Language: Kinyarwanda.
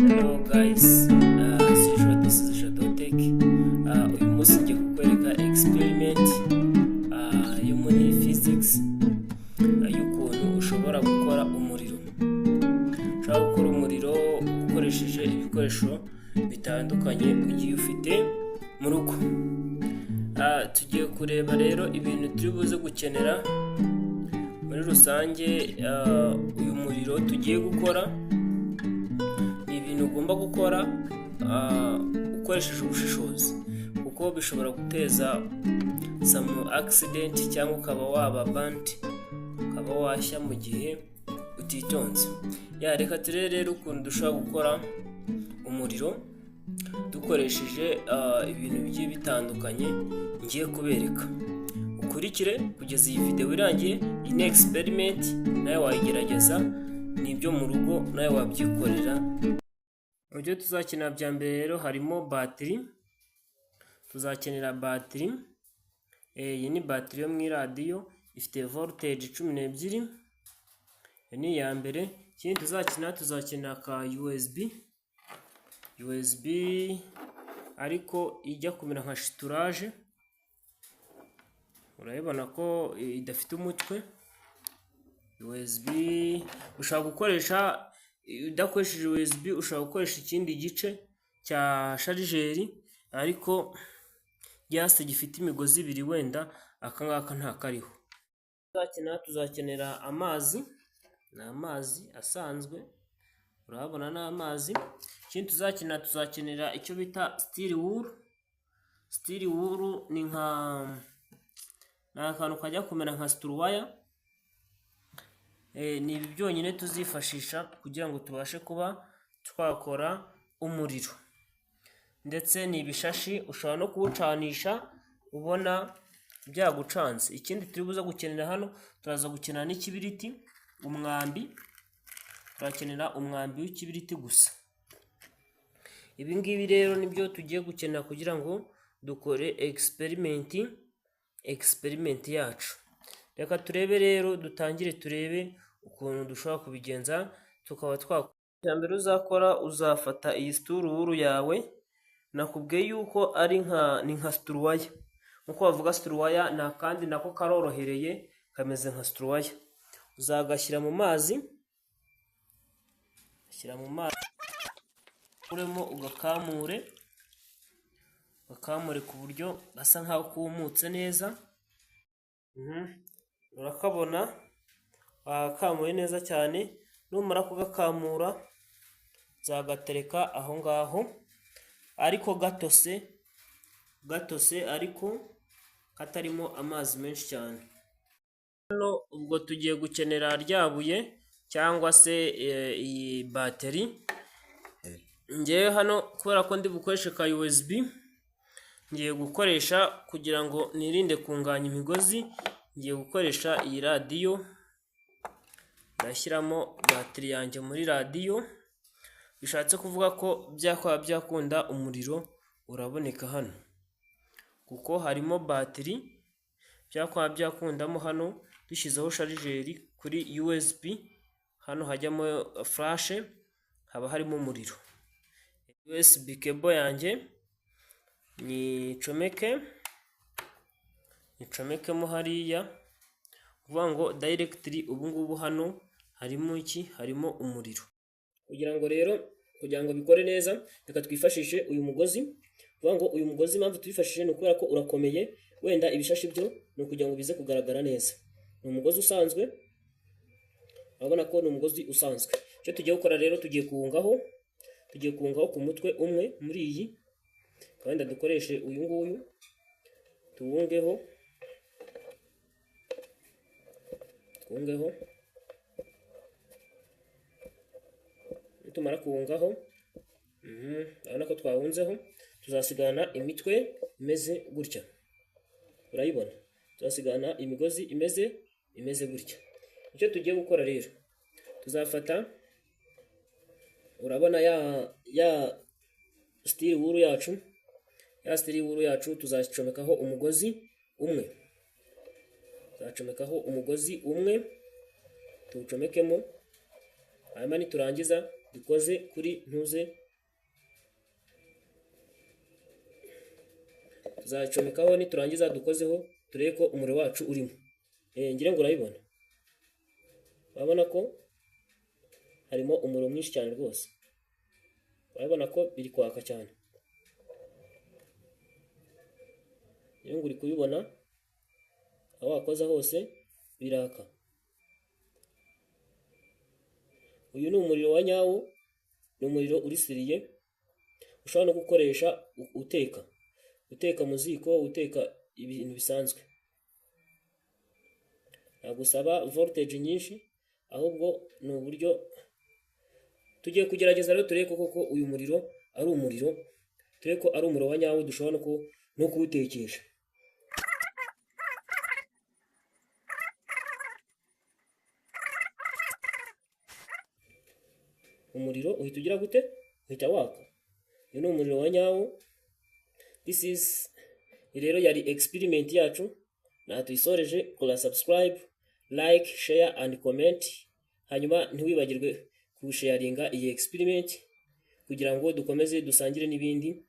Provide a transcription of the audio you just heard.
Hello guys, this is Shadow Tech. Uyu munsi ngiye kukwereka experiment yo muri physics y'ukuntu ushobora gukora umuriro. Ushobora gukora umuriro ukoresheje ibikoresho bitandukanye ugiye ufite mu rugo. Tugiye kureba rero ibintu turi buze gukenera muri rusange. Uyu muriro tugiye gukora ugomba gukora ukoresheje ubushishozi, kuko bishobora guteza some accident cyangwa ukaba waba burnt, ukaba washya mu gihe utitonze. Reka turebe rero ukuntu dushobora gukora umuriro dukoresheje ibintu bigiye bitandukanye ngiye kubereka. Ukurikire kugeza iyi video irangiye. Iyi ni experiment, nawe wayigerageza, nibyo mu rugo nawe wabyikorera. Uburyo tuzakina bya mbere rero harimo batiri. Tuzakenera batiri. Iyi ni batiri yo mu radio, ifite voltage 12. Ni ya mbere. Ikindi tuzakenera ka USB ariko ijya kumera nka shiturage. Urabibona ko idafite umutwe. USB ushaka gukoresha, udakoresheje USB ushobora gukoresha ikindi gice cya sharijeri, ariko yase gifite imigozi ibiri, wenda akangaka nta kariho. Tuzakenera amazi, ni amazi asanzwe, urabona ni amazi. Ikindi tuzakenera icyo bita steel wool. Steel wool ni akantu kajya kumera nka struwaya. Ni ibi byonyine tuzifashisha kugira ngo tubashe kuba twakora umuriro. Ndetse ni ibishashi, ushobora no kuwucanisha ubona byagucanze. Ikindi turi buza gukenera hano, turaza gukenera n'ikibiriti, umwambi. Turakenera umwambi w'ikibiriti gusa. Ibi ngibi rero nibyo tugiye gukenera kugira ngo dukore experiment yacu. Reka turebe rero, dutangire turebe ukuntu dushobora kubigenza tukaba twakora. Mbere uzakora, uzafata iyi steel wool yawe. Nakubwiye yuko ari nka struwaya. Nkuko bavuga struwaya na kandi nako karorohereye, kameze nka struwaya. Uzagashyira mu mazi. Shyira mu mazi. Uremo ugakamure ku buryo gasa nkaho kumutse neza. Urakabona wakamuye neza cyane. Numara kugakamura zagatereka aho ngaho, ariko gatose ariko katarimo amazi menshi cyane. Hano ubwo tugiye gukenera ryabuye cyangwa se iyi bateri. Ngiye hano kubera ko ndi bukoreshe ka USB, ngiye gukoresha kugira ngo nirinde kunganya imigozi. Ngiye gukoresha iyi radio, ndashyiramo bateri yanjye muri radio. Bishatse kuvuga ko byakunda umuriro uraboneka hano, kuko harimo bateri. Byakundamo hano dushyizeho sharijeri kuri USB, hano hajyamo flash, haba harimo umuriro. USB cable yanjye nicomekemo hariya, kuvuga ngo directly ubu ngubu hano harimo iki? Harimo umuriro. Kugira ngo bikore neza, reka twifashishe uyu mugozi. Kuvuga ngo uyu mugozi impamvu twifashishije ni ukubera ko urakomeye, wenda ibishashi byo ni ukugira ngo bize kugaragara neza. Ni umugozi usanzwe, urabona ko ni umugozi usanzwe. Icyo tugiye gukora rero, tugiye kuwungaho ku mutwe umwe muri iyi, wenda dukoreshe uyu nguyu, tuwungeho. Tumara kuwungaho, urabona ko twawunzeho, tuzasigana imitwe imeze gutya. Urayibona? Tuzasigana imigozi imeze gutya. Icyo tugiye gukora rero, tuzafata, urabona ya steel wool yacu, tuzacomekaho umugozi umwe. Tuwucomekemo, hanyuma niturangiza dukoze kuri ntuze, tuzacomekaho niturangiza dukozeho turebe ko umuriro wacu urimo. Ngira ngo urabibona, urabona ko harimo umuriro mwinshi cyane rwose, urabona ko biri kwaka cyane. Iyo ngo uri kubibona, aho wakoza hose biraka. Uyu ni umuriro wa nyawo, ni umuriro uri siriye ushobora no gukoresha uteka mu ziko, uteka ibintu bisanzwe. Nagusaba voltage nyinshi, ahubwo ni uburyo tugiye kugerageza rero turebe koko uyu muriro ari umuriro, turebe ko ari umuriro wa nyawo dushobora no kuwutekesha. Umuriro uhita ugira gute? Uhita waka. Uyu ni umuriro wa nyawo. Rero yari experiment yacu, na tuyisoreje. Kora subscribe, like, share and comment, hanyuma ntiwibagirwe kusharinga iyi experiment kugira ngo dukomeze dusangire n'ibindi.